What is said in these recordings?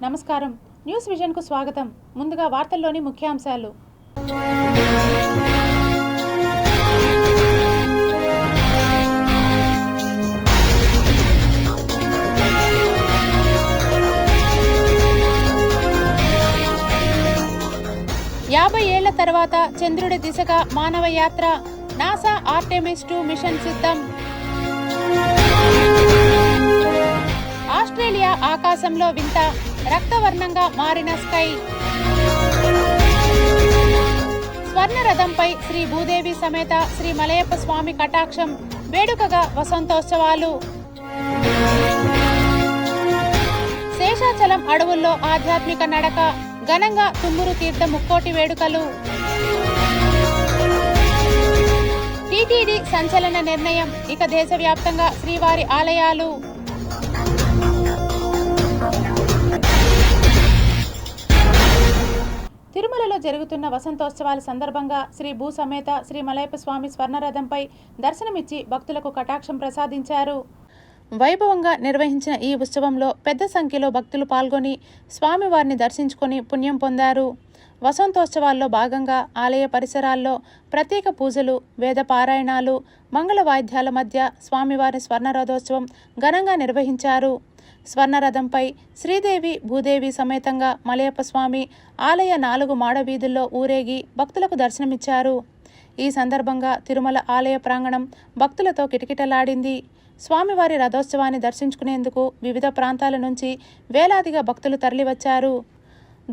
నమస్కారం. న్యూస్ విజన్కు స్వాగతం. ముందుగా వార్తల్లోని ముఖ్యాంశాలు. యాభై ఏళ్ల తర్వాత చంద్రుడి దిశగా మానవ యాత్ర. నాసా ఆర్టెమిస్ 2 మిషన్ సిద్ధం. ఆస్ట్రేలియా ఆకాశంలో వింత, రక్తవర్ణంగా మారిన స్కై. స్వర్ణరథంపై శ్రీ భూదేవి సమేత శ్రీ మలయప్ప స్వామి కటాక్షం. వేడుకగా వసంతోత్సవాలు. శేషాచలం అడవుల్లో ఆధ్యాత్మిక నడక. ఘనంగా తుమ్మూరు తీర్థ ముక్కోటి వేడుకలు. టీటీడీ సంచలన నిర్ణయం. ఇక దేశవ్యాప్తంగా శ్రీవారి ఆలయాలు. తిరుమలలో జరుగుతున్న వసంతోత్సవాల సందర్భంగా శ్రీ భూ సమేత శ్రీ మలయప్ప స్వామి స్వర్ణరథంపై దర్శనమిచ్చి భక్తులకు కటాక్షం ప్రసాదించారు. వైభవంగా నిర్వహించిన ఈ ఉత్సవంలో పెద్ద సంఖ్యలో భక్తులు పాల్గొని స్వామివారిని దర్శించుకొని పుణ్యం పొందారు. వసంతోత్సవాల్లో భాగంగా ఆలయ పరిసరాల్లో ప్రత్యేక పూజలు, వేద పారాయణాలు, మంగళ వాయిద్యాల మధ్య స్వామివారి స్వర్ణరథోత్సవం ఘనంగా నిర్వహించారు. స్వర్ణరథంపై శ్రీదేవి భూదేవి సమేతంగా మలయప్ప స్వామి ఆలయ 4 మాడ వీధుల్లో ఊరేగి భక్తులకు దర్శనమిచ్చారు. ఈ సందర్భంగా తిరుమల ఆలయ ప్రాంగణం భక్తులతో కిటకిటలాడింది. స్వామివారి రథోత్సవాన్ని దర్శించుకునేందుకు వివిధ ప్రాంతాల నుంచి వేలాదిగా భక్తులు తరలివచ్చారు.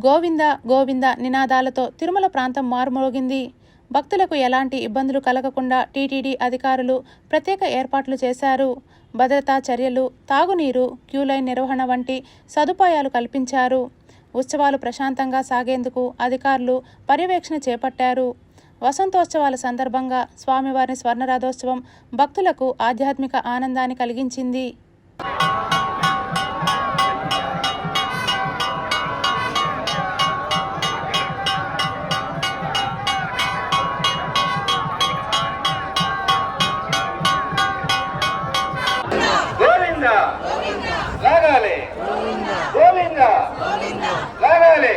గోవింద గోవింద నినాదాలతో తిరుమల ప్రాంతం మారుమోగింది. భక్తులకు ఎలాంటి ఇబ్బందులు కలగకుండా టీటీడీ అధికారులు ప్రత్యేక ఏర్పాట్లు చేశారు. భద్రతా చర్యలు, తాగునీరు, క్యూలైన్ నిర్వహణ వంటి సదుపాయాలు కల్పించారు. ఉత్సవాలు ప్రశాంతంగా సాగేందుకు అధికారులు పర్యవేక్షణ చేపట్టారు. వసంతోత్సవాల సందర్భంగా స్వామివారి స్వర్ణరథోత్సవం భక్తులకు ఆధ్యాత్మిక ఆనందాన్ని కలిగించింది. లాగాలి గోవింద లాగాలి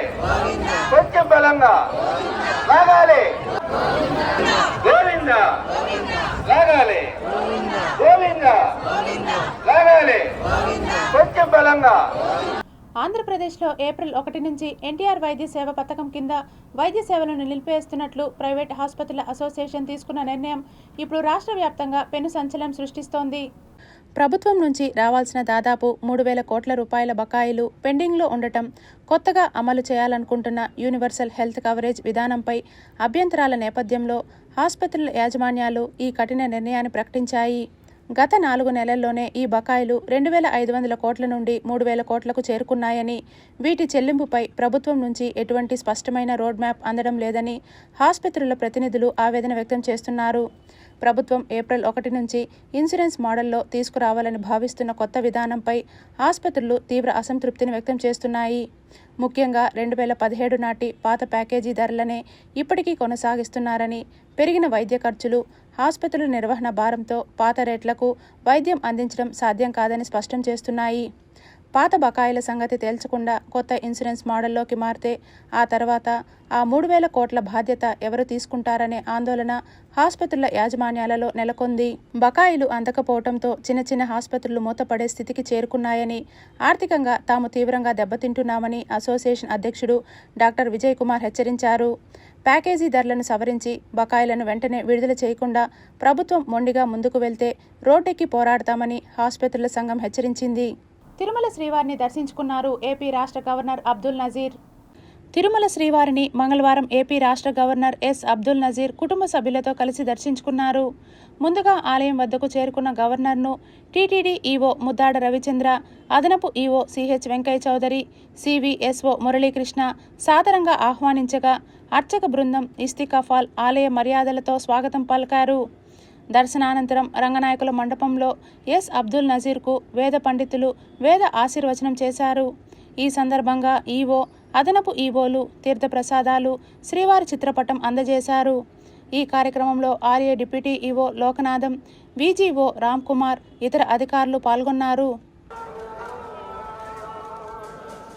కొంచెం బలంగా లాగాలి గోవింద లాగాలి గోవింద లాగాలి కొంచెం బలంగా. ఆంధ్రప్రదేశ్లో ఏప్రిల్ 1 నుంచి ఎన్టీఆర్ వైద్య సేవ పథకం కింద వైద్య సేవలను నిలిపివేస్తున్నట్లు ప్రైవేట్ హాస్పిటళ్ల అసోసియేషన్ తీసుకున్న నిర్ణయం ఇప్పుడు రాష్ట్ర వ్యాప్తంగా పెను సంచలనం సృష్టిస్తోంది. ప్రభుత్వం నుంచి రావాల్సిన దాదాపు 3,000 కోట్ల రూపాయల బకాయిలు పెండింగ్లో ఉండటం, కొత్తగా అమలు చేయాలనుకుంటున్న యూనివర్సల్ హెల్త్ కవరేజ్ విధానంపై అభ్యంతరాల నేపథ్యంలో ఆసుపత్రుల యాజమాన్యాలు ఈ కఠిన నిర్ణయాన్ని ప్రకటించాయి. గత 4 నెలల్లోనే ఈ బకాయిలు 2,500 కోట్ల నుండి 3,000 కోట్లకు చేరుకున్నాయని, వీటి చెల్లింపుపై ప్రభుత్వం నుంచి ఎటువంటి స్పష్టమైన రోడ్ మ్యాప్ అందడం లేదని ఆసుపత్రుల ప్రతినిధులు ఆవేదన వ్యక్తం చేస్తున్నారు. ప్రభుత్వం ఏప్రిల్ 1 నుంచి ఇన్సూరెన్స్ మోడల్లో తీసుకురావాలని భావిస్తున్న కొత్త విధానంపై ఆసుపత్రులు తీవ్ర అసంతృప్తిని వ్యక్తం చేస్తున్నాయి. ముఖ్యంగా 2017 నాటి పాత ప్యాకేజీ ధరలనే ఇప్పటికీ కొనసాగిస్తున్నారని, పెరిగిన వైద్య ఖర్చులు, ఆసుపత్రుల నిర్వహణ భారంతో పాత రేట్లకు వైద్యం అందించడం సాధ్యం కాదని స్పష్టం చేస్తున్నాయి. పాత బకాయిల సంగతి తేల్చకుండా కొత్త ఇన్సూరెన్స్ మోడల్లోకి మారితే ఆ తర్వాత ఆ 3,000 కోట్ల బాధ్యత ఎవరు తీసుకుంటారనే ఆందోళన ఆసుపత్రుల యాజమాన్యాలలో నెలకొంది. బకాయిలు అందకపోవడంతో చిన్న ఆసుపత్రులు మూతపడే స్థితికి చేరుకున్నాయని, ఆర్థికంగా తాము తీవ్రంగా దెబ్బతింటున్నామని అసోసియేషన్ అధ్యక్షుడు డాక్టర్ విజయ్ కుమార్ హెచ్చరించారు. ప్యాకేజీ ధరలను సవరించి బకాయిలను వెంటనే విడుదల చేయకుండా ప్రభుత్వం మొండిగా ముందుకు వెళ్తే రోడ్డెక్కి పోరాడతామని ఆసుపత్రుల సంఘం హెచ్చరించింది. తిరుమల శ్రీవారిని దర్శించుకున్నారు ఏపీ రాష్ట్ర గవర్నర్ అబ్దుల్ నజీర్. తిరుమల శ్రీవారిని మంగళవారం ఏపీ రాష్ట్ర గవర్నర్ ఎస్ అబ్దుల్ నజీర్ కుటుంబ సభ్యులతో కలిసి దర్శించుకున్నారు. ముందుగా ఆలయం వద్దకు చేరుకున్న గవర్నర్ను టీటీడీ ఈవో ముద్దాడ రవిచంద్ర, అదనపు EO CH Venkaiah Chowdary, CVSO Muralikrishna సాదరంగా ఆహ్వానించగా అర్చక బృందం ఇస్తికాఫాల్ ఆలయ మర్యాదలతో స్వాగతం పలికారు. దర్శనానంతరం రంగనాయకుల మండపంలో ఎస్ అబ్దుల్ నజీర్కు వేద పండితులు వేద ఆశీర్వచనం చేశారు. ఈ సందర్భంగా ఈవో, అదనపు ఈవోలు తీర్థప్రసాదాలు, శ్రీవారి చిత్రపటం అందజేశారు. ఈ కార్యక్రమంలో RA deputy EO Lokanatham, VGO Ram Kumar, ఇతర అధికారులు పాల్గొన్నారు.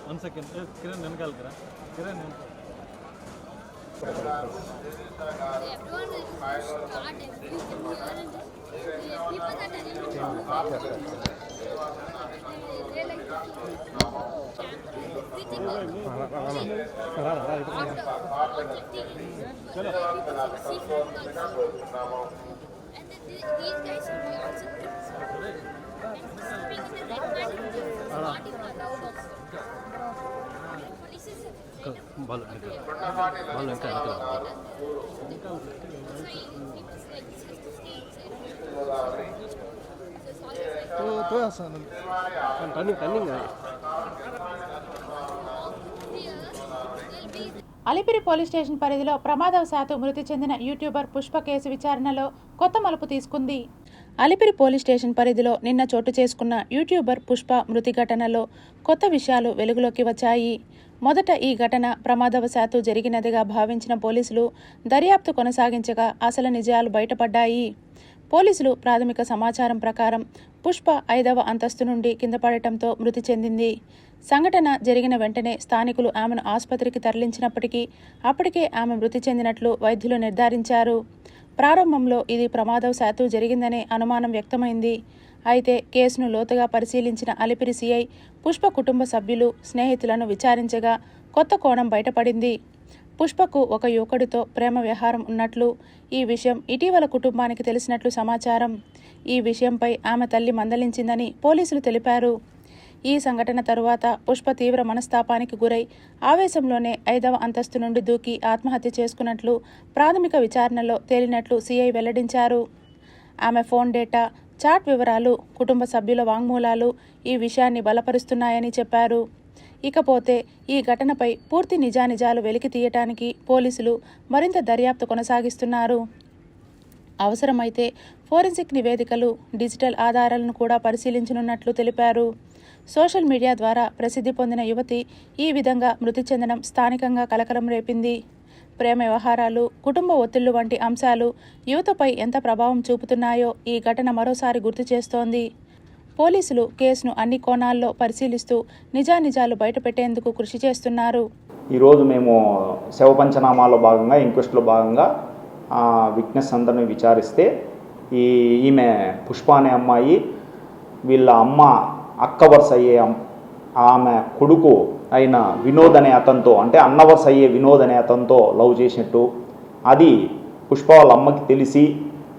1 second. Kiran వెనకాల కిరా. Kiran Everyone will start everything here and people are telling me they like everything and these guys will be also speaking the red man not even allowed also. Police is ball ఇంకా turning Alipiri police station పరిధిలో ప్రమాదవశాత్తు మృతి చెందిన YouTuber Pushpa case విచారణలో కొత్త మలుపు తీసుకుంది. Alipiri police station పరిధిలో నిన్న చోటు చేసుకున్న యూట్యూబర్ పుష్ప మృతి ఘటనలో కొత్త విషయాలు వెలుగులోకి వచ్చాయి. మొదట ఈ ఘటన ప్రమాదవశాత్తు జరిగినదిగా భావించిన పోలీసులు దర్యాప్తు కొనసాగించగా అసలు నిజాలు బయటపడ్డాయి. పోలీసులు ప్రాథమిక సమాచారం ప్రకారం పుష్ప 5వ అంతస్తు నుండి కింద పడటంతో మృతి చెందింది. సంఘటన జరిగిన వెంటనే స్థానికులు ఆమెను ఆసుపత్రికి తరలించినప్పటికీ అప్పటికే ఆమె మృతి చెందినట్లు వైద్యులు నిర్ధారించారు. ప్రారంభంలో ఇది ప్రమాదవశాత్తు జరిగిందనే అనుమానం వ్యక్తమైంది. అయితే కేసును లోతుగా పరిశీలించిన అలిపిరి సిఐ పుష్ప కుటుంబ సభ్యులు, స్నేహితులను విచారించగా కొత్త కోణం బయటపడింది. పుష్పకు ఒక యువకుడితో ప్రేమ వ్యవహారం ఉన్నట్లు, ఈ విషయం ఇటీవల కుటుంబానికి తెలిసినట్లు సమాచారం. ఈ విషయంపై ఆమె తల్లి మందలించిందని పోలీసులు తెలిపారు. ఈ సంఘటన తరువాత పుష్ప తీవ్ర మనస్తాపానికి గురై ఆవేశంలోనే 5వ అంతస్తు నుండి దూకి ఆత్మహత్య చేసుకున్నట్లు ప్రాథమిక విచారణలో తేలినట్లు సిఐ వెల్లడించారు. ఆమె ఫోన్ డేటా, చాట్ వివరాలు, కుటుంబ సభ్యుల వాంగ్మూలాలు ఈ విషయాన్ని బలపరుస్తున్నాయని చెప్పారు. ఇకపోతే ఈ ఘటనపై పూర్తి నిజానిజాలు వెలికి తీయటానికి పోలీసులు మరింత దర్యాప్తు కొనసాగిస్తున్నారు. అవసరమైతే ఫోరెన్సిక్ నివేదికలు, డిజిటల్ ఆధారాలను కూడా పరిశీలించనున్నట్లు తెలిపారు. సోషల్ మీడియా ద్వారా ప్రసిద్ధి పొందిన యువతి ఈ విధంగా మృతి చెందడం స్థానికంగా కలకలం రేపింది. ప్రేమ వ్యవహారాలు, కుటుంబ ఒత్తిళ్లు వంటి అంశాలు యువతపై ఎంత ప్రభావం చూపుతున్నాయో ఈ ఘటన మరోసారి గుర్తు చేస్తోంది. పోలీసులు కేసును అన్ని కోణాల్లో పరిశీలిస్తూ నిజానిజాలు బయటపెట్టేందుకు కృషి చేస్తున్నారు. ఈరోజు మేము శవ పంచనామాలో భాగంగా, ఇంక్వెస్ట్లో భాగంగా విట్నెస్ అందరిని విచారిస్తే ఈమె పుష్ప అనే అమ్మాయి వీళ్ళ అక్క వరుస అయ్యే ఆమె కొడుకు అయిన వినోద్ అనే అతనితో, అంటే అన్న వరుస అయ్యే వినోద్ అనే అతనితో లవ్ చేసినట్టు, అది పుష్ప వాళ్ళ అమ్మకి తెలిసి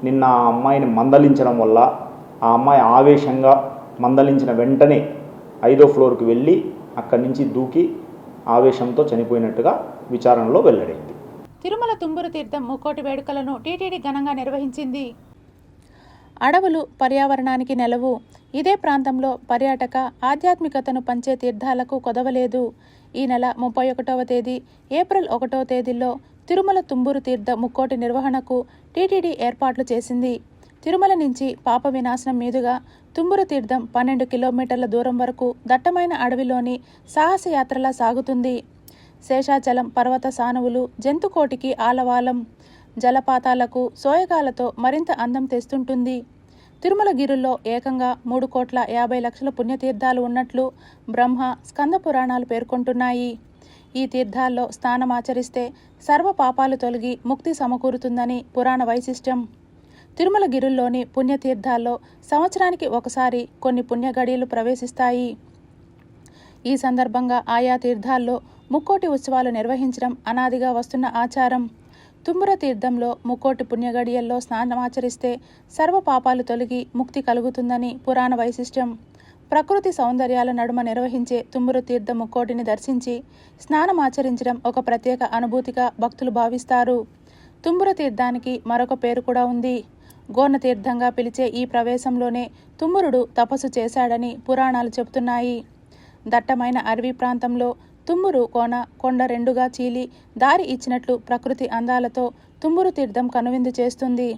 నిన్న ఆ అమ్మాయిని మందలించడం వల్ల ఆ అమ్మాయి ఆవేశంగా మందలించిన వెంటనే 5వ ఫ్లోర్కి వెళ్ళి అక్కడి నుంచి దూకి ఆవేశంతో చనిపోయినట్టుగా విచారణలో వెల్లడైంది. తిరుమల తుంబురు తీర్థం ముక్కోటి వేడుకలను టీటీడీ ఘనంగా నిర్వహించింది. అడవులు పర్యావరణానికి నెలవు. ఇదే ప్రాంతంలో పర్యాటక, ఆధ్యాత్మికతను పంచే తీర్థాలకు కొదవలేదు. ఈ నెల 31వ తేదీ, ఏప్రిల్ 1వ తేదీల్లో తిరుమల తుంబురు తీర్థ ముక్కోటి నిర్వహణకు టీటీడీ ఏర్పాట్లు చేసింది. తిరుమల నుంచి పాప వినాశనం మీదుగా తుంబురు తీర్థం 12 కిలోమీటర్ల దూరం వరకు దట్టమైన అడవిలోని సాహసయాత్రలా సాగుతుంది. శేషాచలం పర్వత సానువులు జంతుకోటికి ఆలవాలం, జలపాతాలకు సోయగాలతో మరింత అందం తెస్తుంటుంది. తిరుమలగిరుల్లో ఏకంగా 3,50,00,000 పుణ్యతీర్థాలు ఉన్నట్లు బ్రహ్మ, స్కంద పురాణాలు పేర్కొంటున్నాయి. ఈ తీర్థాల్లో స్నానమాచరిస్తే సర్వ పాపాలు తొలగి ముక్తి సమకూరుతుందని పురాణ వైశిష్ట్యం. తిరుమలగిరుల్లోని పుణ్యతీర్థాల్లో సంవత్సరానికి ఒకసారి కొన్ని పుణ్యగడియలు ప్రవేశిస్తాయి. ఈ సందర్భంగా ఆయా తీర్థాల్లో ముక్కోటి ఉత్సవాలు నిర్వహించడం అనాదిగా వస్తున్న ఆచారం. తుంబుర తీర్థంలో ముక్కోటి పుణ్యగడియల్లో స్నానమాచరిస్తే సర్వ పాపాలు తొలగి ముక్తి కలుగుతుందని పురాణ వైశిష్ట్యం. ప్రకృతి సౌందర్యాల నడుమ నిర్వహించే తుంబుర తీర్థ ముక్కోటిని దర్శించి స్నానమాచరించడం ఒక ప్రత్యేక అనుభూతిగా భక్తులు భావిస్తారు. తుంబుర తీర్థానికి మరొక పేరు కూడా ఉంది. గోర్ణ తీర్థంగా పిలిచే ఈ ప్రవేశంలోనే తుమ్మురుడు తపస్సు చేశాడని పురాణాలు చెబుతున్నాయి. దట్టమైన అడవి ప్రాంతంలో తుమ్మురు కొండ రెండుగా చీలి దారి ఇచ్చినట్లు ప్రకృతి అందాలతో తుమ్మురు తీర్థం కనువిందు చేస్తుంది.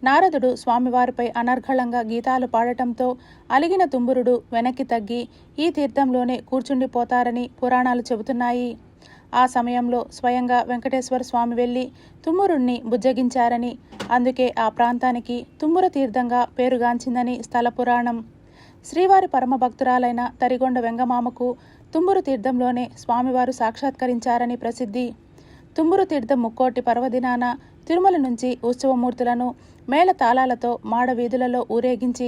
నారదుడు స్వామివారిపై అనర్ఘళంగా గీతాలు పాడటంతో అలిగిన తుంబురుడు వెనక్కి తగ్గి ఈ తీర్థంలోనే కూర్చుండిపోతారని పురాణాలు చెబుతున్నాయి. ఆ సమయంలో స్వయంగా వెంకటేశ్వర స్వామి వెళ్ళి తుమ్మురుణ్ణి బుజ్జగించారని, అందుకే ఆ ప్రాంతానికి తుమ్ముర తీర్థంగా పేరుగాంచిందని స్థల పురాణం. శ్రీవారి పరమ భక్తురాలైన తరిగొండ వెంగమామకు తుమ్మూరు తీర్థంలోనే స్వామివారు సాక్షాత్కరించారని ప్రసిద్ధి. తుమ్మూరు తీర్థం ముక్కోటి పర్వదినాన తిరుమల నుంచి ఉత్సవమూర్తులను మేళ తాళాలతో మాడ వీధులలో ఊరేగించి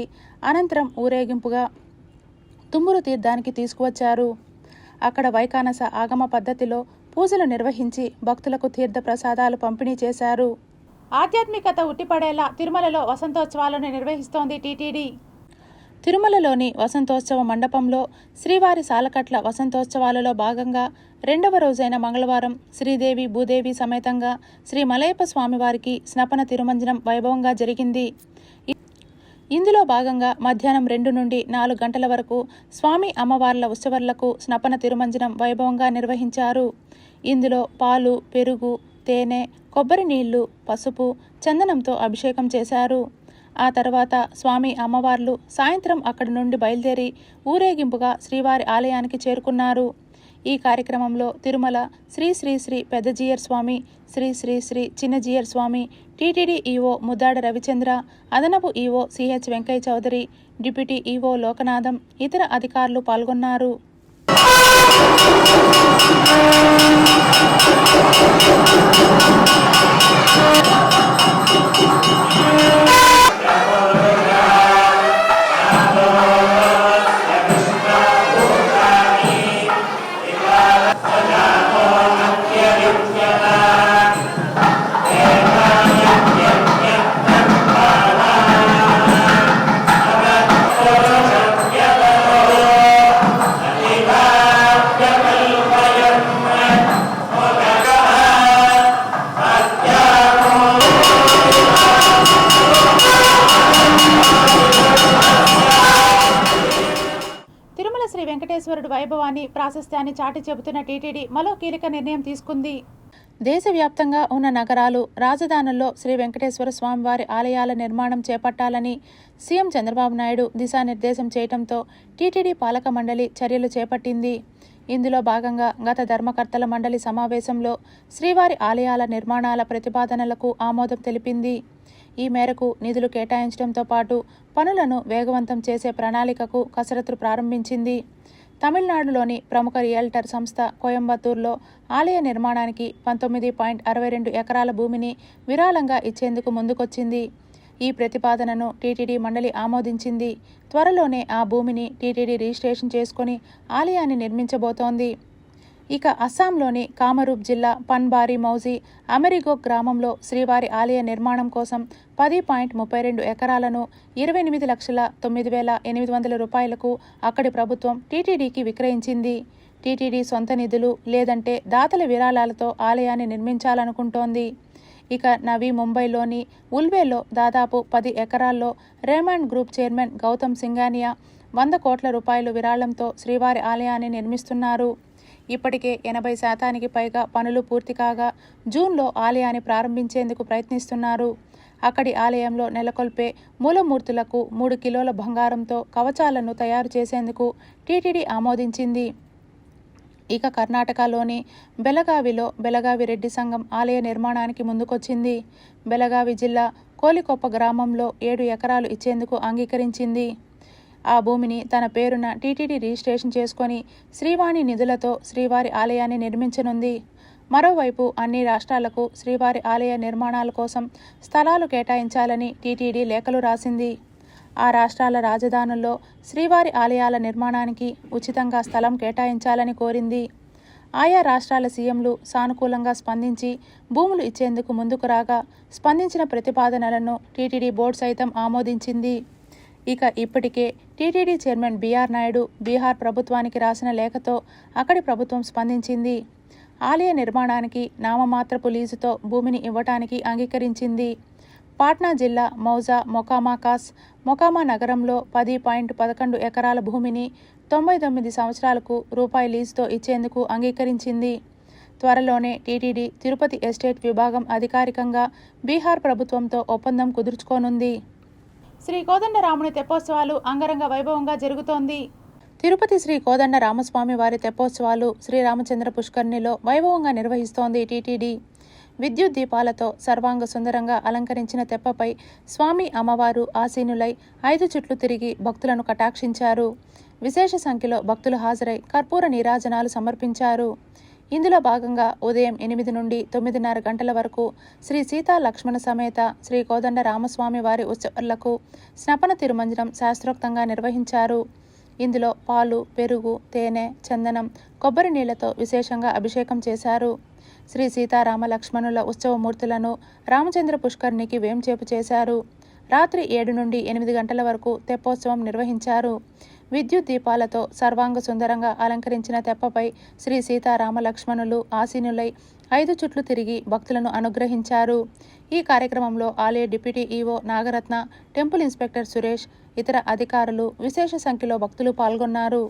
అనంతరం ఊరేగింపుగా తుమ్మూరు తీర్థానికి తీసుకువచ్చారు. అక్కడ వైకానస ఆగమ పద్ధతిలో పూజలు నిర్వహించి భక్తులకు తీర్థ ప్రసాదాలు పంపిణీ చేశారు. ఆధ్యాత్మికత ఉట్టిపడేలా తిరుమలలో వసంతోత్సవాలను నిర్వహిస్తోంది టీటీడీ. తిరుమలలోని వసంతోత్సవ మండపంలో శ్రీవారి సాలకట్ల వసంతోత్సవాలలో భాగంగా 2వ రోజైన మంగళవారం శ్రీదేవి భూదేవి సమేతంగా శ్రీ మలయప్ప స్వామివారికి స్నపన తిరుమంజనం వైభవంగా జరిగింది. ఇందులో భాగంగా మధ్యాహ్నం 2 నుండి 4 గంటల వరకు స్వామి అమ్మవార్ల ఉత్సవాలకు స్నపన తిరుమంజనం వైభవంగా నిర్వహించారు. ఇందులో పాలు, పెరుగు, తేనె, కొబ్బరి నీళ్లు, పసుపు, చందనంతో అభిషేకం చేశారు. ఆ తర్వాత స్వామి అమ్మవార్లు సాయంత్రం అక్కడి నుండి బయలుదేరి ఊరేగింపుగా శ్రీవారి ఆలయానికి చేరుకున్నారు. ఈ కార్యక్రమంలో తిరుమల శ్రీ శ్రీ శ్రీ పెద్ద జీయర్ స్వామి, శ్రీ శ్రీ శ్రీ చిన్న జీయర్ స్వామి, టీటీడీ ఈవో ముద్దాడ రవిచంద్ర, అదనపు EO CH Venkaiah Chowdary, deputy EO Lokanatham, ఇతర అధికారులు పాల్గొన్నారు. శ్రీ వెంకటేశ్వరుడు వైభవాన్ని, ప్రాశస్త్యాన్ని చాటి చెబుతున్న టీటీడీ మరో కీలక నిర్ణయం తీసుకుంది. దేశవ్యాప్తంగా ఉన్న నగరాలు, రాజధానుల్లో శ్రీ వెంకటేశ్వర స్వామివారి ఆలయాల నిర్మాణం చేపట్టాలని సీఎం చంద్రబాబు నాయుడు దిశానిర్దేశం చేయడంతో టీటీడీ పాలక మండలి చర్యలు చేపట్టింది. ఇందులో భాగంగా గత ధర్మకర్తల మండలి సమావేశంలో శ్రీవారి ఆలయాల నిర్మాణాల ప్రతిపాదనలకు ఆమోదం తెలిపింది. ఈ మేరకు నిధులు కేటాయించడంతో పాటు పనులను వేగవంతం చేసే ప్రణాళికకు కసరత్తు ప్రారంభించింది. తమిళనాడులోని ప్రముఖ రియల్టర్ సంస్థ కోయంబత్తూరులో ఆలయ నిర్మాణానికి 19.62 ఎకరాల భూమిని విరాళంగా ఇచ్చేందుకు ముందుకొచ్చింది. ఈ ప్రతిపాదనను టీటీడీ మండలి ఆమోదించింది. త్వరలోనే ఆ భూమిని టీటీడీ రిజిస్ట్రేషన్ చేసుకుని ఆలయాన్ని నిర్మించబోతోంది. ఇక అస్సాంలోని కామరూప్ జిల్లా పన్బారి మౌజీ అమెరిగో గ్రామంలో శ్రీవారి ఆలయ నిర్మాణం కోసం 10.32 ఎకరాలను 28,09,800 రూపాయలకు అక్కడి ప్రభుత్వం టీటీడీకి విక్రయించింది. టీటీడీ సొంత నిధులు లేదంటే దాతల విరాళాలతో ఆలయాన్ని నిర్మించాలనుకుంటోంది. ఇక నవీ ముంబైలోని ఉల్వేలో దాదాపు 10 ఎకరాల్లో Raymond group chairman Gautam Singhania 100 కోట్ల రూపాయలు విరాళంతో శ్రీవారి ఆలయాన్ని నిర్మిస్తున్నారు. ఇప్పటికే 80% పైగా పనులు పూర్తి కాగా జూన్లో ఆలయాన్ని ప్రారంభించేందుకు ప్రయత్నిస్తున్నారు. అక్కడి ఆలయంలో నెలకొల్పే మూలమూర్తులకు 3 కిలోల బంగారంతో కవచాలను తయారు చేసేందుకు టీటీడీ ఆమోదించింది. ఇక కర్ణాటకలోని బెళగావిలో బెళగావి రెడ్డి సంఘం ఆలయ నిర్మాణానికి ముందుకొచ్చింది. బెళగావి జిల్లా కోలికొప్ప గ్రామంలో 7 ఎకరాలు ఇచ్చేందుకు అంగీకరించింది. ఆ భూమిని తన పేరున టీటీడీ రిజిస్ట్రేషన్ చేసుకొని శ్రీవాణి నిధులతో శ్రీవారి ఆలయాన్ని నిర్మించనుంది. మరోవైపు అన్ని రాష్ట్రాలకు శ్రీవారి ఆలయ నిర్మాణాల కోసం స్థలాలు కేటాయించాలని టీటీడీ లేఖలు రాసింది. ఆ రాష్ట్రాల రాజధానుల్లో శ్రీవారి ఆలయాల నిర్మాణానికి ఉచితంగా స్థలం కేటాయించాలని కోరింది. ఆయా రాష్ట్రాల సీఎంలు సానుకూలంగా స్పందించి భూములు ఇచ్చేందుకు ముందుకు రాగా స్పందించిన ప్రతిపాదనలను టీటీడీ బోర్డు సైతం ఆమోదించింది. ఇక ఇప్పటికే TTD chairman BR Naidu Bihar ప్రభుత్వానికి రాసిన లేఖతో అక్కడి ప్రభుత్వం స్పందించింది. ఆలయ నిర్మాణానికి నామమాత్రపు లీజుతో భూమిని ఇవ్వటానికి అంగీకరించింది. పాట్నా జిల్లా మౌజా మొకామా నగరంలో 10.11 ఎకరాల భూమిని 99 సంవత్సరాలకు రూపాయి లీజుతో ఇచ్చేందుకు అంగీకరించింది. త్వరలోనే టీటీడీ తిరుపతి ఎస్టేట్ విభాగం అధికారికంగా బీహార్ ప్రభుత్వంతో ఒప్పందం కుదుర్చుకోనుంది. శ్రీ కోదండరాముని తెప్పోత్సవాలు అంగరంగ వైభవంగా జరుగుతోంది. తిరుపతి శ్రీ కోదండ రామస్వామి వారి తెప్పోత్సవాలు శ్రీరామచంద్ర పుష్కరిణిలో వైభవంగా నిర్వహిస్తోంది టీటీడీ. విద్యుత్ దీపాలతో సర్వాంగ సుందరంగా అలంకరించిన తెప్పపై స్వామి అమ్మవారు ఆసీనులై 5 చుట్లు తిరిగి భక్తులను కటాక్షించారు. విశేష సంఖ్యలో భక్తులు హాజరై కర్పూర నీరాజనాలు సమర్పించారు. ఇందులో భాగంగా ఉదయం 8 నుండి 9:30 గంటల వరకు శ్రీ సీతా లక్ష్మణ సమేత శ్రీ కోదండ రామస్వామి వారి ఉత్సవాలకు స్నపన తిరుమంజనం శాస్త్రోక్తంగా నిర్వహించారు. ఇందులో పాలు, పెరుగు, తేనె, చందనం, కొబ్బరి నీళ్లతో విశేషంగా అభిషేకం చేశారు. శ్రీ సీతారామ లక్ష్మణుల ఉత్సవమూర్తులను రామచంద్ర పుష్కరిణికి వేంచేపు చేశారు. రాత్రి 7 నుండి 8 గంటల వరకు తెప్పోత్సవం నిర్వహించారు. విద్యుత్ దీపాలతో సర్వాంగ సుందరంగా అలంకరించిన తెప్పపై శ్రీ సీతారామ లక్ష్మణులు ఆసీనులై 5 చుట్లు తిరిగి భక్తులను అనుగ్రహించారు. ఈ కార్యక్రమంలో ఆలయ deputy EO Nagaratna, temple inspector Suresh, ఇతర అధికారులు, విశేష సంఖ్యలో భక్తులు పాల్గొన్నారు.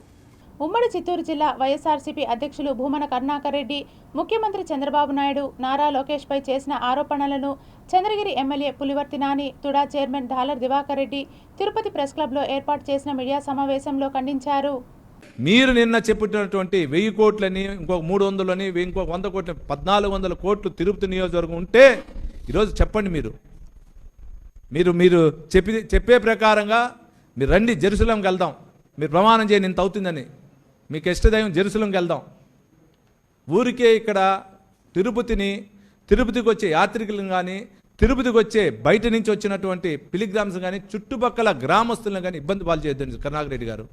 ఉమ్మడి చిత్తూరు జిల్లా వైఎస్ఆర్సీపీ అధ్యక్షులు భూమన కరుణాకర్ రెడ్డి ముఖ్యమంత్రి చంద్రబాబు నాయుడు, నారా లోకేష్పై చేసిన ఆరోపణలను Chandragiri MLA Pulivarthi Nani, TUDA chairman dollar Divakar Reddy Tirupati press క్లబ్లో ఏర్పాటు చేసిన మీడియా సమావేశంలో ఖండించారు. మీరు నిన్న చెప్పినటువంటి 1000 కోట్లని, ఇంకొక 300లని, ఇంకొక 100 కోట్ల 1400 కోట్లు తిరుపతి నియోజకవర్గం ఉంటే ఈరోజు చెప్పండి. మీరు చెప్పే ప్రకారంగా మీరు రండి, జెరూసలంకి వెళ్దాం, మీరు ప్రమాణం చేయండి ఇంత అవుతుందని, మీకు ఇష్టదైవం జెరూసలంకి వెళ్దాం. ఊరికే ఇక్కడ తిరుపతికి వచ్చే యాత్రికులను కానీ, తిరుపతికి వచ్చే బయట నుంచి వచ్చినటువంటి పిలిగ్రామ్స్ కానీ, చుట్టుపక్కల గ్రామస్తులను కానీ ఇబ్బంది పాలు చేయొద్దండి కరుణాకర్ రెడ్డి గారు.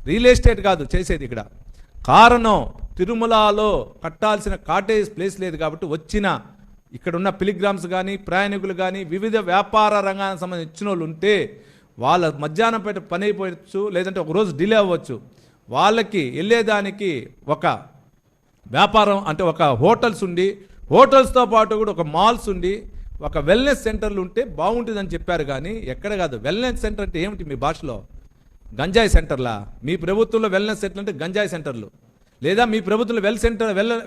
రియల్ ఎస్టేట్ కాదు చేసేది ఇక్కడ. కారణం తిరుమలలో కట్టాల్సిన కాటేజ్ ప్లేస్ లేదు కాబట్టి వచ్చిన ఇక్కడ ఉన్న పిలిగ్రామ్స్ కానీ, ప్రయాణికులు కానీ, వివిధ వ్యాపార రంగానికి సంబంధించిన వాళ్ళు ఉంటే వాళ్ళ మధ్యాహ్నం పేట పని అయిపోవచ్చు, లేదంటే ఒకరోజు డిలే అవ్వచ్చు. వాళ్ళకి వెళ్ళేదానికి ఒక వ్యాపారం అంటే ఒక హోటల్స్ ఉండి, హోటల్స్తో పాటు కూడా ఒక మాల్స్ ఉండి, ఒక వెల్నెస్ సెంటర్లు ఉంటే బాగుంటుందని చెప్పారు. కానీ ఎక్కడ కాదు. వెల్నెస్ సెంటర్ అంటే ఏమిటి మీ భాషలో? గంజాయి సెంటర్లా? మీ ప్రభుత్వంలో వెల్నెస్ సెంటర్ అంటే గంజాయి సెంటర్లు, లేదా మీ ప్రభుత్వంలో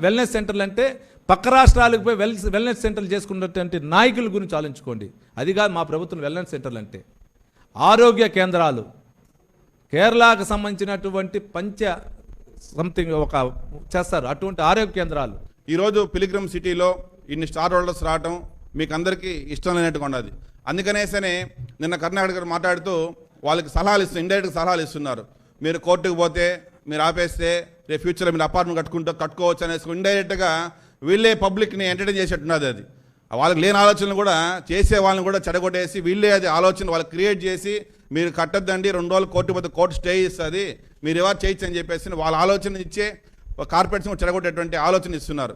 వెల్నెస్ సెంటర్లు అంటే పక్క రాష్ట్రాలకు పోయి వెల్నెస్ సెంటర్లు చేసుకున్నటువంటి నాయకుల గురించి ఆలోచించుకోండి. అది కాదు మా ప్రభుత్వం వెల్నెస్ సెంటర్లు అంటే. ఆరోగ్య కేంద్రాలు, కేరళకు సంబంధించినటువంటి సంథింగ్ ఒక చేస్తారు అటువంటి ఆరోగ్య కేంద్రాలు. ఈరోజు పిలిగ్రిమ్ సిటీలో ఇన్ని స్టార్ హోల్డర్స్ రావటం మీకు అందరికీ ఇష్టం లేనట్టుగా ఉండదు. అందుకనేసనే నిన్న కర్ణాటక గారు మాట్లాడుతూ వాళ్ళకి ఇండైరెక్ట్గా సలహాలు ఇస్తున్నారు. మీరు కోర్టుకు పోతే, మీరు ఆపేస్తే రేపు ఫ్యూచర్లో మీరు అపార్ట్మెంట్ కట్టుకోవచ్చు అనేసి ఇండైరెక్ట్గా వీళ్ళే పబ్లిక్ని ఎంటర్టైన్ చేసేట్టున్నది. అది వాళ్ళకి లేని ఆలోచనలు కూడా చేసే వాళ్ళని కూడా చెడగొట్టేసి వీళ్ళే అది ఆలోచన వాళ్ళకి క్రియేట్ చేసి మీరు కట్టద్దండి, 2 రోజులు కోర్టు పోతే కోర్టు స్టే ఇస్తుంది, మీరు ఎవరు చేయొచ్చు అని చెప్పేసి వాళ్ళ ఆలోచన ఇచ్చే కార్పొరేట్స్ కూడా చెడగొట్టేటువంటి ఆలోచన ఇస్తున్నారు.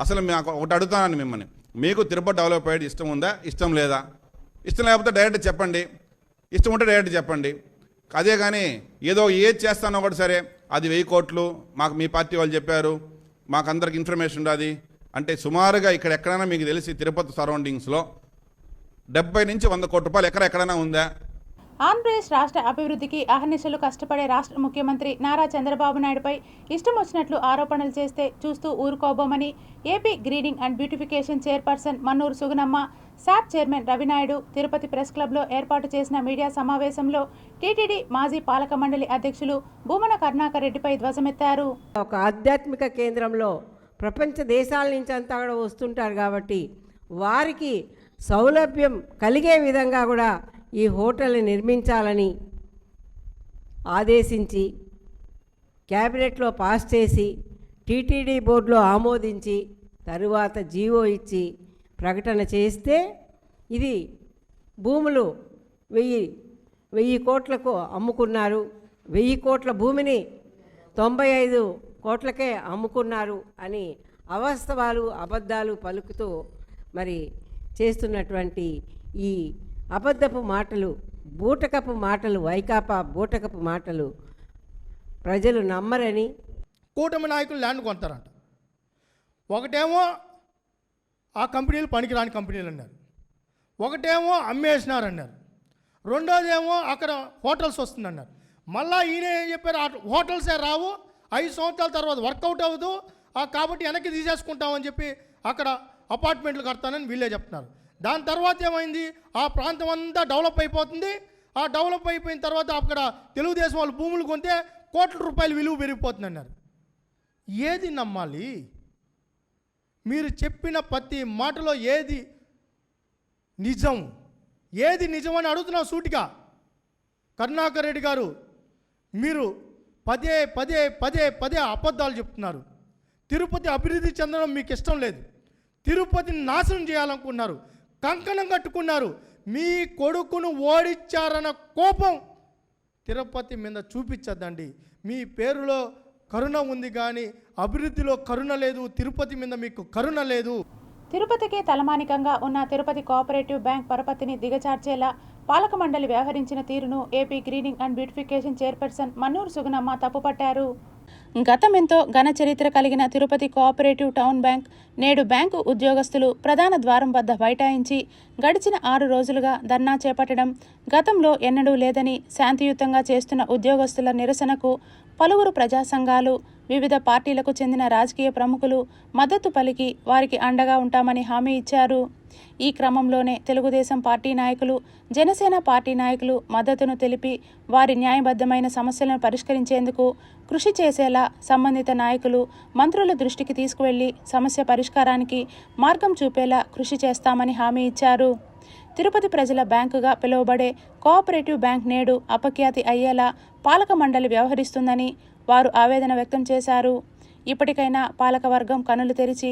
అసలు మేము ఒకటి అడుగుతానని మిమ్మల్ని, మీకు తిరుపతి డెవలప్ అయ్యేది ఇష్టం ఉందా, ఇష్టం లేదా? ఇష్టం లేకపోతే డైరెక్ట్ చెప్పండి, ఇష్టం ఉంటే డైరెక్ట్ చెప్పండి. అదే కానీ ఏది చేస్తానో కూడా సరే అది 1000 కోట్లు మాకు మీ పార్టీ వాళ్ళు చెప్పారు, మాకు అందరికి ఇన్ఫర్మేషన్ ఉండదు అంటే సుమారుగా ఇక్కడ ఎక్కడైనా మీకు తెలిసి తిరుపతి సరౌండింగ్స్లో 70 నుంచి 100 కోట్ల రూపాయలు ఎక్కడైనా ఉందా? ఆంధ్రప్రదేశ్ రాష్ట్ర అభివృద్ధికి అహర్నిశలు కష్టపడే రాష్ట్ర ముఖ్యమంత్రి నారా చంద్రబాబు నాయుడుపై ఇష్టం వచ్చినట్లు ఆరోపణలు చేస్తే చూస్తూ ఊరుకోబోమని AP greening and beautification chairperson Mannuru Sugunamma, SAAP chairman Ravinaidu Tirupati press క్లబ్లో ఏర్పాటు చేసిన మీడియా సమావేశంలో టీటీడీ మాజీ పాలక మండలి అధ్యక్షులు భూమన కరుణాకర్ రెడ్డిపై ధ్వజమెత్తారు. ఒక ఆధ్యాత్మిక కేంద్రంలో ప్రపంచ దేశాల నుంచి అంతా కూడా వస్తుంటారు కాబట్టి వారికి సౌలభ్యం కలిగే విధంగా కూడా ఈ హోటల్ని నిర్మించాలని ఆదేశించి క్యాబినెట్లో పాస్ చేసి టీటీడీ బోర్డులో ఆమోదించి తరువాత జీవో ఇచ్చి ప్రకటన చేస్తే ఇది భూములు 1000 కోట్లకు అమ్ముకున్నారు, 1000 కోట్ల భూమిని 95 కోట్లకే అమ్ముకున్నారు అని అవాస్తవాలు అబద్ధాలు పలుకుతూ మరి చేస్తున్నటువంటి ఈ అబద్ధపు మాటలు, బూటకపు మాటలు, వైకాపా బూటకపు మాటలు ప్రజలు నమ్మరని. కూటమి నాయకులు ల్యాండ్ కొంటారంట. ఒకటేమో ఆ కంపెనీలు పనికిరాని కంపెనీలు అన్నారు, ఒకటేమో అమ్మేసినారన్నారు, రెండోదేమో అక్కడ హోటల్స్ వస్తుందన్నారు. మళ్ళీ ఈయన ఏం చెప్పారు, ఆ హోటల్సే రావు, 5 సంవత్సరాల తర్వాత వర్కౌట్ అవ్వదు కాబట్టి వెనక్కి తీసేసుకుంటామని చెప్పి అక్కడ అపార్ట్మెంట్లు కడతానని వీళ్ళే చెప్తున్నారు. దాని తర్వాత ఏమైంది, ఆ ప్రాంతం అంతా డెవలప్ అయిపోతుంది. ఆ డెవలప్ అయిపోయిన తర్వాత అక్కడ తెలుగుదేశం వాళ్ళు భూములు కొంటే కోట్ల రూపాయలు విలువ పెరిగిపోతుంది అన్నారు. ఏది నమ్మాలి? మీరు చెప్పిన ప్రతి మాటలో ఏది నిజం అని అడుగుతున్నాం సూటిగా. కరుణాకర్ రెడ్డి గారు, మీరు పదే పదే పదే పదే అబద్ధాలు చెప్తున్నారు. తిరుపతి అభివృద్ధి చెందడం మీకు ఇష్టం లేదు. తిరుపతిని నాశనం చేయాలనుకున్నారు, కంకణం కట్టుకున్నారు. మీ కొడుకును ఓడించారన్న కోపం తిరుపతి మీద చూపించద్దండి. మీ పేరులో కరుణ ఉంది కానీ అభివృద్ధిలో కరుణ లేదు. తిరుపతి మీద మీకు కరుణ లేదు. తిరుపతికి తలమానికంగా ఉన్న తిరుపతి కోఆపరేటివ్ బ్యాంక్ పరపతిని దిగజార్చేలా పాలక మండలి వ్యవహరించిన తీరును AP greening and beautification chairperson Mannuru Sugunamma తప్పుపట్టారు. గతమెంతో ఘన చరిత్ర కలిగిన తిరుపతి కోఆపరేటివ్ టౌన్ బ్యాంక్ నేడు బ్యాంకు ఉద్యోగస్తులు ప్రధాన ద్వారం వద్ద బైఠాయించి గడిచిన 6 రోజులుగా ధర్నా చేపట్టడం గతంలో ఎన్నడూ లేదని, శాంతియుతంగా చేస్తున్న ఉద్యోగస్తుల నిరసనకు పలువురు ప్రజా సంఘాలు, వివిధ పార్టీలకు చెందిన రాజకీయ ప్రముఖులు మద్దతు పలికి వారికి అండగా ఉంటామని హామీ ఇచ్చారు. ఈ క్రమంలోనే తెలుగుదేశం పార్టీ నాయకులు, జనసేన పార్టీ నాయకులు మద్దతును తెలిపి వారి న్యాయబద్ధమైన సమస్యలను పరిష్కరించేందుకు కృషి చేసేలా సంబంధిత నాయకులు, మంత్రుల దృష్టికి తీసుకువెళ్లి సమస్య పరిష్కారానికి మార్గం చూపేలా కృషి చేస్తామని హామీ ఇచ్చారు. తిరుపతి ప్రజల బ్యాంకుగా పిలువబడే కోఆపరేటివ్ బ్యాంక్ నేడు అపఖ్యాతి అయ్యేలా పాలక మండలి వ్యవహరిస్తుందని వారు ఆవేదన వ్యక్తం చేశారు. ఇప్పటికైనా పాలకవర్గం కనులు తెరిచి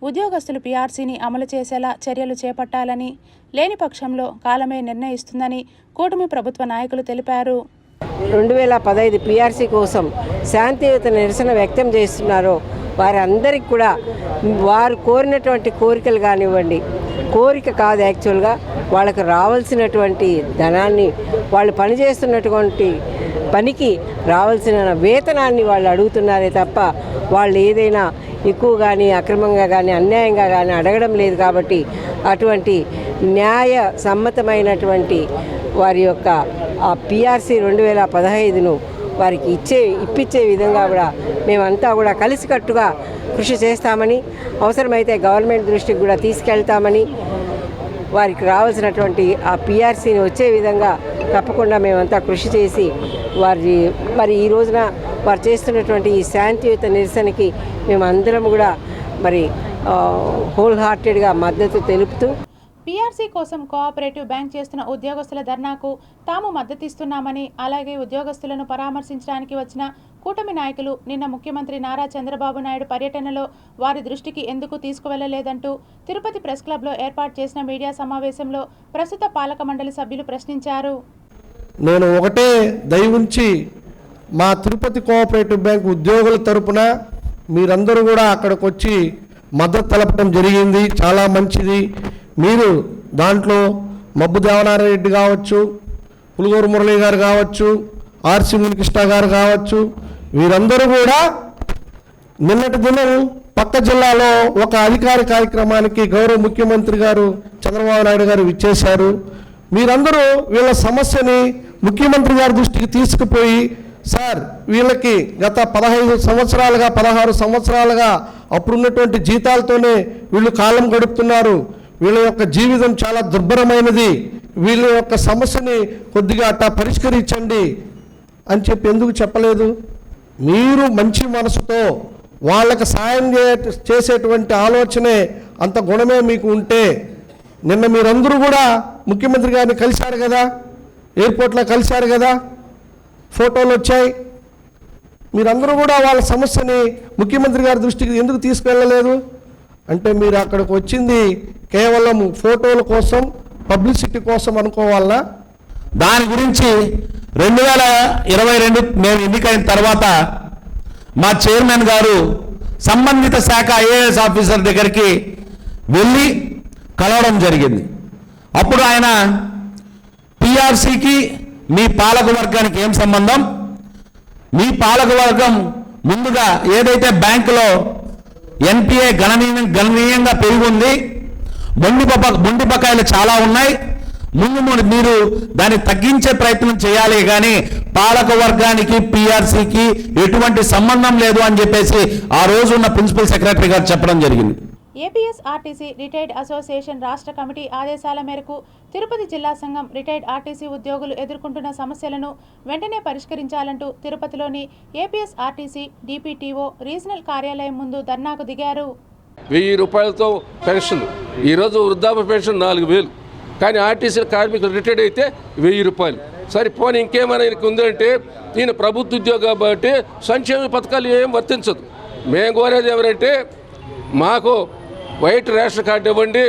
ఉద్యోగస్తులు పీఆర్సీని అమలు చేసేలా చర్యలు చేపట్టాలని, లేని పక్షంలో కాలమే నిర్ణయిస్తుందని కూటమి ప్రభుత్వ నాయకులు తెలిపారు. 2015 పీఆర్సీ కోసం శాంతియుత నిరసన వ్యక్తం చేస్తున్నారో వారందరికీ కూడా వారు కోరినటువంటి కోరికలు కానివ్వండి, కోరిక కాదు యాక్చువల్గా వాళ్ళకు రావాల్సినటువంటి ధనాన్ని, వాళ్ళు పనిచేస్తున్నటువంటి పనికి రావాల్సిన వేతనాన్ని వాళ్ళు అడుగుతున్నారే తప్ప వాళ్ళు ఏదైనా ఎక్కువ కానీ అక్రమంగా కానీ అన్యాయంగా కానీ అడగడం లేదు. కాబట్టి అటువంటి న్యాయ సమ్మతమైనటువంటి వారి యొక్క ఆ పీఆర్సీ 2015ను వారికి ఇప్పించే విధంగా కూడా మేమంతా కూడా కలిసికట్టుగా కృషి చేస్తామని, అవసరమైతే గవర్నమెంట్ దృష్టికి కూడా తీసుకెళ్తామని, వారికి రావాల్సినటువంటి ఆ పీఆర్సీని వచ్చే విధంగా తప్పకుండా మేమంతా కృషి చేసి మరి ఈ రోజున వారు చేస్తున్నటువంటి ఈ శాంతియుత నిరసనకి మేమందరం కూడా మరి హోల్ హార్టెడ్గా మద్దతు తెలుపుతూ పీఆర్సీ కోసం కోఆపరేటివ్ బ్యాంక్ చేస్తున్న ఉద్యోగస్తుల ధర్నాకు తాము మద్దతిస్తున్నామని, అలాగే ఉద్యోగస్తులను పరామర్శించడానికి వచ్చిన కూటమి నాయకులు నిన్న ముఖ్యమంత్రి నారా చంద్రబాబు నాయుడు పర్యటనలో వారి దృష్టికి ఎందుకు తీసుకువెళ్లలేదంటూ తిరుపతి ప్రెస్ క్లబ్లో ఏర్పాటు చేసిన మీడియా సమావేశంలో ప్రస్తుత పాలక మండలి సభ్యులు ప్రశ్నించారు. నేను ఒకటే దయవుంచి మా తిరుపతి కోఆపరేటివ్ బ్యాంక్ ఉద్యోగుల తరపున మీరందరూ కూడా అక్కడికి వచ్చి మద్దతు తెలపడం జరిగింది. చాలా మంచిది. మీరు దాంట్లో మబ్బు దేవనారెడ్డి కావచ్చు, పులుగూరు మురళి గారు కావచ్చు, ఆర్సి మునికృష్ణ గారు కావచ్చు, వీరందరూ కూడా నిన్నటి దినం పక్క జిల్లాలో ఒక అధికార కార్యక్రమానికి గౌరవ ముఖ్యమంత్రి గారు చంద్రబాబు నాయుడు గారు విచ్చేశారు. మీరందరూ వీళ్ళ సమస్యని ముఖ్యమంత్రి గారి దృష్టికి తీసుకుపోయి, సార్ వీళ్ళకి గత 15 సంవత్సరాలుగా 16 సంవత్సరాలుగా అప్పుడున్నటువంటి జీతాలతోనే వీళ్ళు కాలం గడుపుతున్నారు, వీళ్ళ యొక్క జీవితం చాలా దుర్భరమైనది, వీళ్ళ యొక్క సమస్యని కొద్దిగా అట్టా పరిష్కరించండి అని చెప్పి ఎందుకు చెప్పలేదు? మీరు మంచి మనసుతో వాళ్ళకి సాయం చేసేటువంటి ఆలోచనే, అంత గుణమే మీకు ఉంటే నిన్న మీరందరూ కూడా ముఖ్యమంత్రి గారిని కలిశారు కదా, ఎయిర్పోర్ట్లో కలిశారు కదా, ఫోటోలు వచ్చాయి. మీరందరూ కూడా వాళ్ళ సమస్యని ముఖ్యమంత్రి గారి దృష్టికి ఎందుకు తీసుకెళ్ళలేదు? అంటే మీరు అక్కడికి వచ్చింది కేవలం ఫోటోల కోసం, పబ్లిసిటీ కోసం అనుకోవాలనా? దాని గురించి 2022 మేము ఎన్నికైన తర్వాత మా చైర్మన్ గారు సంబంధిత శాఖ ఐఏఎస్ ఆఫీసర్ దగ్గరికి వెళ్ళి కలవడం జరిగింది. అప్పుడు ఆయన పీఆర్సీకి మీ పాలక వర్గానికి ఏం సంబంధం, మీ పాలక వర్గం ముందుగా ఏదైతే బ్యాంకులో ఎన్పిఏ గణనీయంగా పెరిగింది, మొండి బకాయిలు చాలా ఉన్నాయి, ముందు మీరు దాన్ని తగ్గించే ప్రయత్నం చేయాలి, కానీ పాలక వర్గానికి పీఆర్సీకి ఎటువంటి సంబంధం లేదు అని చెప్పేసి ఆ రోజు ఉన్న ప్రిన్సిపల్ సెక్రటరీ గారు చెప్పడం జరిగింది. ఏపీఎస్ఆర్టీసీ రిటైర్డ్ అసోసియేషన్ రాష్ట్ర కమిటీ ఆదేశాల మేరకు తిరుపతి జిల్లా సంఘం రిటైర్డ్ ఆర్టీసీ ఉద్యోగులు ఎదుర్కొంటున్న సమస్యలను వెంటనే పరిష్కరించాలంటూ తిరుపతిలోని ఏపీఎస్ఆర్టీసీ డిపిటిఓ రీజనల్ కార్యాలయం ముందు ధర్నాకు దిగారు. 1000 రూపాయలతో పెన్షన్, ఈరోజు వృద్ధాప్య పెన్షన్ 4000, కానీ ఆర్టీసీ కార్మికులు రిటైర్డ్ అయితే 1000 రూపాయలు. సరిపోని ఇంకేమైనా ఉందంటే ఈయన ప్రభుత్వ ఉద్యోగం కాబట్టి సంక్షేమ పథకాలు ఏం వర్తించదు. మేము కోరేది ఎవరంటే మాకు వైట్ రేషన్ కార్డు ఇవ్వండి,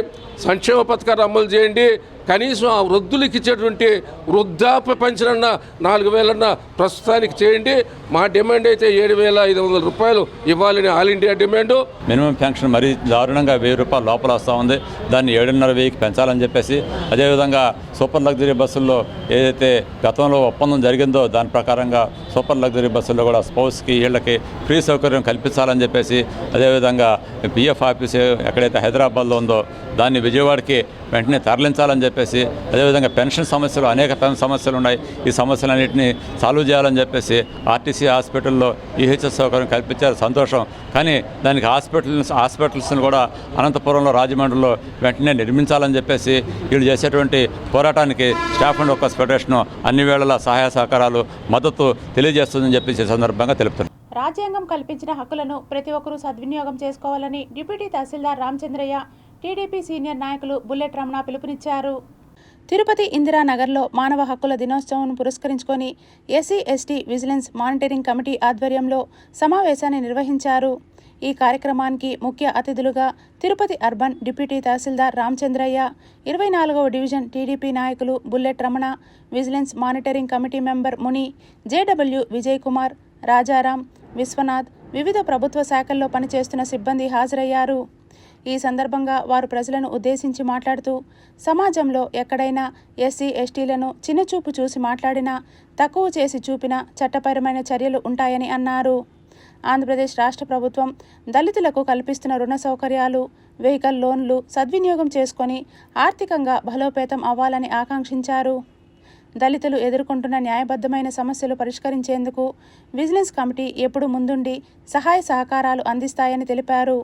సంక్షేమ పథకాలు అమలు చేయండి, కనీసం ఆ వృద్ధులకి ఇచ్చేటువంటి వృద్ధాప్య పెన్షన్ 4,000 ప్రస్తుతానికి చేయండి. మా డిమాండ్ అయితే 7,500 రూపాయలు ఇవ్వాలని all India demand. Minimum pension మరీ దారుణంగా 1,000 రూపాయలు లోపల వస్తూ ఉంది. దాన్ని 7,500 పెంచాలని చెప్పేసి, అదేవిధంగా సూపర్ లగ్జరీ బస్సుల్లో ఏదైతే గతంలో ఒప్పందం జరిగిందో దాని ప్రకారంగా సూపర్ లగ్జరీ బస్సుల్లో కూడా స్పౌస్కి వీళ్ళకి ఫ్రీ సౌకర్యం కల్పించాలని చెప్పేసి, అదేవిధంగా పిఎఫ్ ఆఫీస్ ఎక్కడైతే హైదరాబాద్లో ఉందో దాన్ని విజయవాడకి వెంటనే తరలించాలని చెప్పేసి, అదేవిధంగా పెన్షన్ సమస్యలు అనేక సమస్యలు ఉన్నాయి. ఈ సమస్యలన్నింటినీ సాల్వ్ చేయాలని చెప్పేసి ఆర్టీసీ హాస్పిటల్లో ఈహెచ్ఎస్ సౌకర్యం కల్పించారు, సంతోషం. కానీ దానికి హాస్పిటల్స్ని కూడా అనంతపురంలో, రాజమండ్రిలో వెంటనే నిర్మించాలని చెప్పేసి వీళ్ళు చేసేటువంటి పోరాటానికి స్టాఫ్ అండ్ వర్కర్స్ ఫెడరేషన్ అన్ని వేళల సహాయ సహకారాలు మద్దతు తెలియజేస్తుందని చెప్పేసి ఈ సందర్భంగా తెలుపుతున్నారు. రాజ్యాంగం కల్పించిన హక్కులను ప్రతి ఒక్కరూ సద్వినియోగం చేసుకోవాలని డిప్యూటీ తహసీల్దార్ రామచంద్రయ్య, టీడీపీ సీనియర్ నాయకులు బుల్లెట్ రమణ పిలుపునిచ్చారు. తిరుపతి ఇందిరానగర్లో మానవ హక్కుల దినోత్సవం పురస్కరించుకొని SC ST vigilance monitoring committee ఆధ్వర్యంలో సమావేశాన్ని నిర్వహించారు. ఈ కార్యక్రమానికి ముఖ్య అతిథులుగా తిరుపతి అర్బన్ డిప్యూటీ తహసీల్దార్ రామచంద్రయ్య, 24వ డివిజన్ టీడీపీ నాయకులు bullet Ramana, vigilance monitoring committee member ముని, జేడబ్ల్యూ విజయ్ కుమార్, రాజారాం, విశ్వనాథ్, వివిధ ప్రభుత్వ శాఖల్లో పనిచేస్తున్న సిబ్బంది హాజరయ్యారు. ఈ సందర్భంగా వారు ప్రజలను ఉద్దేశించి మాట్లాడుతూ, సమాజంలో ఎక్కడైనా ఎస్సీ ఎస్టీలను చిన్నచూపు చూసి మాట్లాడినా, తక్కువ చేసి చూపినా చట్టపరమైన చర్యలు ఉంటాయని అన్నారు. ఆంధ్రప్రదేశ్ రాష్ట్ర ప్రభుత్వం దళితులకు కల్పిస్తున్న రుణ సౌకర్యాలు, వెహికల్ లోన్లు సద్వినియోగం చేసుకొని ఆర్థికంగా బలోపేతం అవ్వాలని ఆకాంక్షించారు. దళితులు ఎదుర్కొంటున్న న్యాయబద్ధమైన సమస్యలు పరిష్కరించేందుకు విజిలెన్స్ కమిటీ ఎప్పుడు ముందుండి సహాయ సహకారాలు అందిస్తాయని తెలిపారు.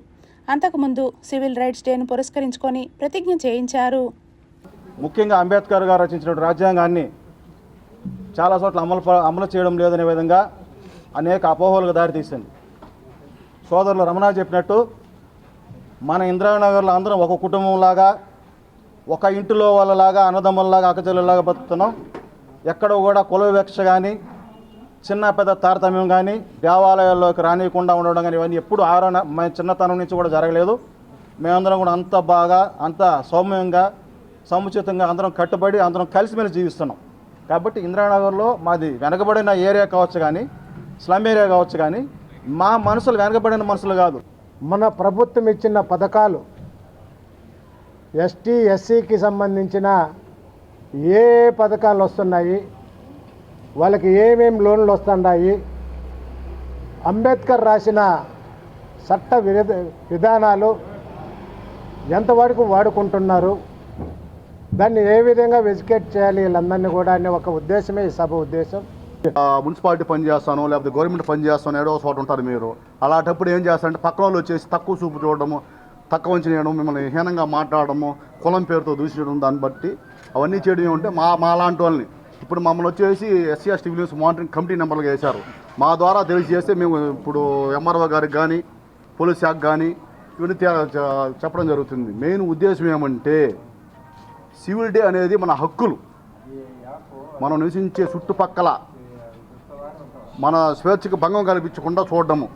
అంతకుముందు సివిల్ రైట్స్ డేను పురస్కరించుకొని ప్రతిజ్ఞ చేయించారు. ముఖ్యంగా అంబేద్కర్ గారు రచించిన రాజ్యాంగాన్ని చాలా చోట్ల అమలు చేయడం లేదనే విధంగా అనేక అపోహలకు దారితీసింది. సోదరులు రమణ చెప్పినట్టు మన ఇందిరానగర్లో అందరం ఒక కుటుంబంలాగా, ఒక ఇంటిలో వాళ్ళలాగా, అన్నదమ్ముల్లాగా, అక్కచెల్లెల్లాగా బతుకుతున్నాం. ఎక్కడో కూడా కుల వివక్ష కానీ, చిన్న పెద్ద తారతమ్యం కానీ, దేవాలయాల్లోకి రానియకుండా ఉండడం కానీ ఇవన్నీ ఎప్పుడు మన చిన్నతనం నుంచి కూడా జరగలేదు. మేమందరం కూడా అంత బాగా, అంత సౌమ్యంగా, సముచితంగా అందరం కట్టుబడి అందరం కలిసిమెలిసి జీవిస్తున్నాం. కాబట్టి ఇందిరానగర్లో మాది వెనకబడిన ఏరియా కావచ్చు కానీ, స్లమ్ ఏరియా కావచ్చు కానీ, మా మనసులు వెనకబడిన మనసులు కాదు. మన ప్రభుత్వం ఇచ్చిన పథకాలు ఎస్టీ ఎస్సీకి సంబంధించిన ఏ పథకాలు వస్తున్నాయి, వాళ్ళకి ఏమేమి లోన్లు వస్తున్నాయి, అంబేద్కర్ రాసిన చట్ట విధానాలు ఎంతవరకు వాడుకుంటున్నారు, దాన్ని ఏ విధంగా ఎడ్యుకేట్ చేయాలి వీళ్ళందరినీ కూడా అనే ఒక ఉద్దేశమే ఈ సభ ఉద్దేశం. మున్సిపాలిటీ పని చేస్తాను, లేకపోతే గవర్నమెంట్ పని చేస్తాను, ఏడో చోట ఉంటారు మీరు. అలాంటప్పుడు ఏం చేస్తారంటే పక్కన వాళ్ళు వచ్చేసి తక్కువ చూపు చూడడము, తక్కువ ఉంచడం, మిమ్మల్ని హీనంగా మాట్లాడడము, కులం పేరుతో దూషించడం, దాన్ని బట్టి అవన్నీ చేయడం ఏమంటే మా లాంటి వాళ్ళని ఇప్పుడు మమ్మల్ని వచ్చేసి SC ST vigilance monitoring committee నెంబర్లుగా వేశారు. మా ద్వారా తెలియజేస్తే మేము ఇప్పుడు ఎంఆర్ఓ గారికి కానీ, పోలీస్ శాఖ కానీ ఇవన్నీ చెప్పడం జరుగుతుంది. మెయిన్ ఉద్దేశం ఏమంటే సివిల్ డే అనేది మన హక్కులు, మనం నివసించే చుట్టుపక్కల మన స్వేచ్ఛకు భంగం కల్పించకుండా చూడడము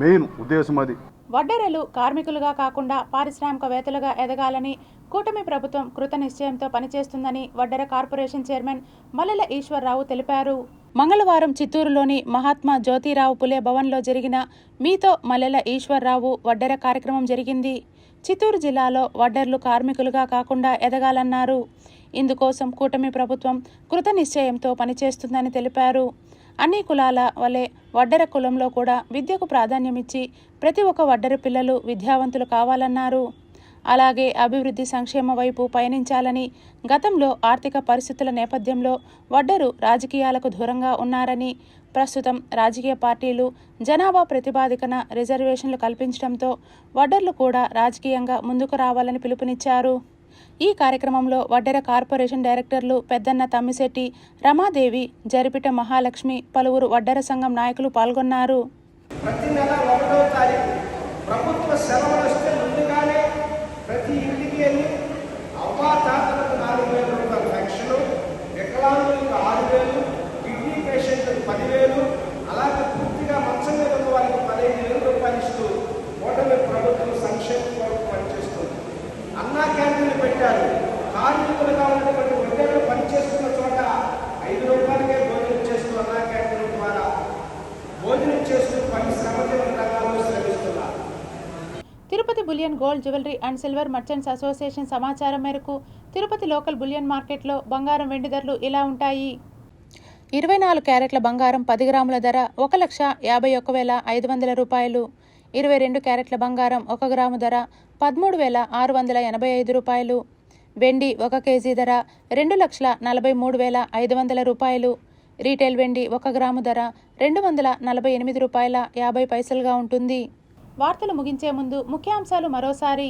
మెయిన్ ఉద్దేశం. అది వడ్డెరలు కార్మికులుగా కాకుండా పారిశ్రామికవేత్తలుగా ఎదగాలని కూటమి ప్రభుత్వం కృత నిశ్చయంతో పనిచేస్తుందని వడ్డెర కార్పొరేషన్ చైర్మన్ మల్లెల ఈశ్వర్రావు తెలిపారు. మంగళవారం చిత్తూరులోని మహాత్మా జ్యోతిరావు పులే భవన్లో జరిగిన మీతో మల్లెల ఈశ్వర్రావు వడ్డెర కార్యక్రమం జరిగింది. చిత్తూరు జిల్లాలో వడ్డెర్లు కార్మికులుగా కాకుండా ఎదగాలన్నారు. ఇందుకోసం కూటమి ప్రభుత్వం కృత నిశ్చయంతో పనిచేస్తుందని తెలిపారు. అన్ని కులాల వలె వడ్డెర కులంలో కూడా విద్యకు ప్రాధాన్యమిచ్చి ప్రతి ఒక్క వడ్డెర పిల్లలు విద్యావంతులు కావాలన్నారు. అలాగే అభివృద్ధి సంక్షేమ వైపు పయనించాలని, గతంలో ఆర్థిక పరిస్థితుల నేపథ్యంలో వడ్డెరు రాజకీయాలకు దూరంగా ఉన్నారని, ప్రస్తుతం రాజకీయ పార్టీలు జనాభా ప్రతిపాదికన రిజర్వేషన్లు కల్పించడంతో వడ్డెర్లు కూడా రాజకీయంగా ముందుకు రావాలని పిలుపునిచ్చారు. ఈ కార్యక్రమంలో వడ్డెర కార్పొరేషన్ డైరెక్టర్లు పెద్దన్న తమ్మిశెట్టి, రమాదేవి, జరిపిట మహాలక్ష్మి, పలువురు వడ్డెర సంఘం నాయకులు పాల్గొన్నారు. ప్రతి నెల 1వ తారీఖు ప్రభుత్వ సెలవులు వస్తే ముందుగానే ప్రతి ఇంటికి వెళ్ళి అవ్వా తాతలకు 4,000 రూపాయల పెన్షన్, వికలాంగులకు 6,000 కొన్ని హోటళ్ళు పనిచేస్తున్న చోట 5 రూపాయలకే భోజనం చేస్తూ అన్నా క్యాంటీన్ ద్వారా భోజనం చేస్తూ పరిశ్రమకి రంగంలో శ్రమిస్తున్నారు. Tirupati bullion gold jewellery and silver merchants association సమాచారం మేరకు తిరుపతి లోకల్ బులియన్ మార్కెట్లో బంగారం వెండి ధరలు ఇలా ఉంటాయి. 24 క్యారెట్ల బంగారం 10 గ్రాముల ధర 1,51,500 రూపాయలు. 22 క్యారెట్ల బంగారం 1 గ్రాము ధర 13,685 రూపాయలు. వెండి 1 కేజీ ధర 2,43,500 రూపాయలు. రీటైల్ వెండి 1 గ్రాము ధర 248 రూపాయల 50 పైసలుగా ఉంటుంది. వార్తలు ముగించే ముందు ముఖ్యాంశాలు మరోసారి.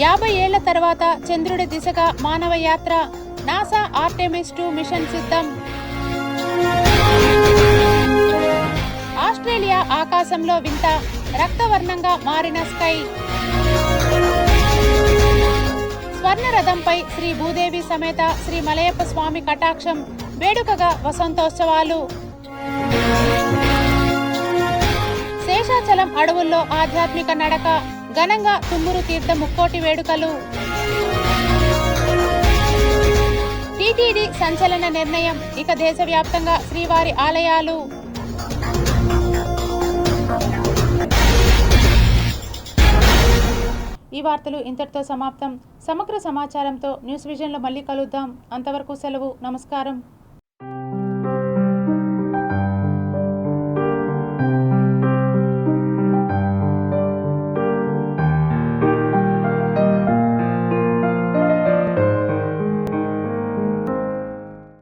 యాభై ఏళ్ల తర్వాత చంద్రుడి దిశగా మానవ యాత్ర. నాసా ఆర్టెమిస్ 2 మిషన్ సిద్ధం. ఆస్ట్రేలియా ఆకాశంలో వింత, రక్తవర్ణంగా మారిన స్కై. స్వర్ణరథంపై శ్రీ భూదేవి సమేత శ్రీ మలయప్ప స్వామి కటాక్షం. వేడుకగా వసంతోత్సవాలు. శేషాచలం అడవుల్లో ఆధ్యాత్మిక నడక. ఘనంగా తుమ్మూరు తీర్థ ముక్కోటి వేడుకలు. టీటీడీ సంచలన నిర్ణయం. ఇక దేశవ్యాప్తంగా శ్రీవారి ఆలయాలు. ఈ వార్తలు ఇంతటితో సమాప్తం. సమగ్ర సమాచారంతో న్యూస్ విజన్లో మళ్ళీ కలుద్దాం. అంతవరకు సెలవు. నమస్కారం.